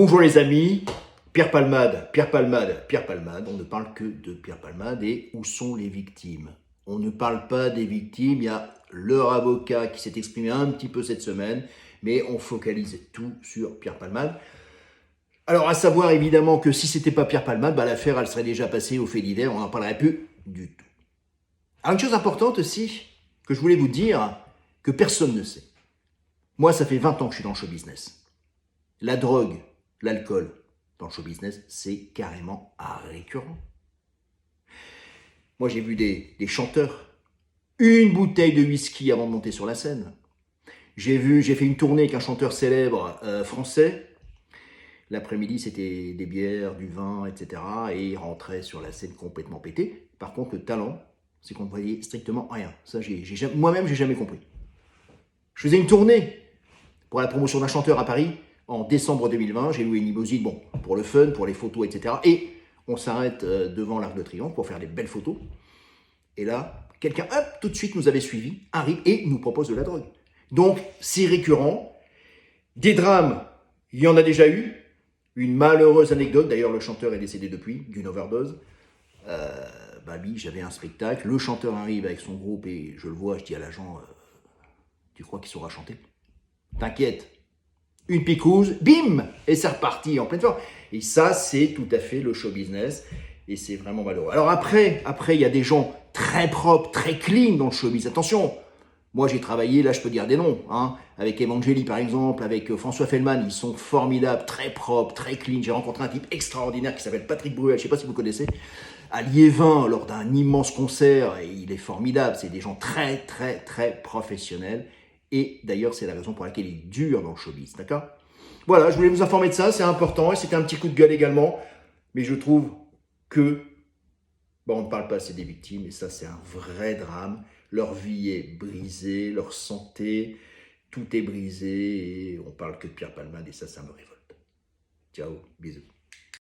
Bonjour les amis, Pierre Palmade, Pierre Palmade, Pierre Palmade, on ne parle que de Pierre Palmade et où sont les victimes? On ne parle pas des victimes, il y a leur avocat qui s'est exprimé un petit peu cette semaine, mais on focalise tout sur Pierre Palmade. Alors à savoir évidemment que si c'était pas Pierre Palmade, l'affaire elle serait déjà passée au fait divers, on n'en parlerait plus du tout. Alors une chose importante aussi, que je voulais vous dire, que personne ne sait. Moi ça fait 20 ans que je suis dans le show business. La drogue, l'alcool dans le show business, c'est carrément récurrent. Moi, j'ai vu des chanteurs, une bouteille de whisky avant de monter sur la scène. J'ai fait une tournée avec un chanteur célèbre français. L'après-midi, c'était des bières, du vin, etc. Et il rentrait sur la scène complètement pété. Par contre, le talent, c'est qu'on ne voyait strictement rien. Ça, moi-même, j'ai jamais compris. Je faisais une tournée pour la promotion d'un chanteur à Paris en décembre 2020. J'ai loué une limousine, bon, pour le fun, pour les photos, etc. Et on s'arrête devant l'Arc de Triomphe pour faire des belles photos. Et là, quelqu'un, hop, tout de suite nous avait suivis, arrive et nous propose de la drogue. Donc, c'est récurrent. Des drames, il y en a déjà eu. Une malheureuse anecdote, d'ailleurs le chanteur est décédé depuis, d'une overdose. Oui, j'avais un spectacle, le chanteur arrive avec son groupe et je le vois, je dis à l'agent, tu crois qu'il saura chanter? T'inquiète, une picouse, bim, et c'est reparti en pleine forme. Et ça, c'est tout à fait le show business, et c'est vraiment malheureux. Alors après, il y a des gens très propres, très clean dans le showbiz. Attention, moi j'ai travaillé, là je peux dire des noms, avec Evangélie par exemple, avec François Fellman, ils sont formidables, très propres, très clean. J'ai rencontré un type extraordinaire qui s'appelle Patrick Bruel, je ne sais pas si vous connaissez, à Liévin, lors d'un immense concert, et il est formidable. C'est des gens très, très, très professionnels. Et d'ailleurs, c'est la raison pour laquelle il dure dans le showbiz, d'accord? Voilà, je voulais vous informer de ça, c'est important, et c'était un petit coup de gueule également. Mais je trouve que, on ne parle pas assez des victimes, et ça, c'est un vrai drame. Leur vie est brisée, leur santé, tout est brisé, et on parle que de Pierre Palmade, et ça me révolte. Ciao, bisous.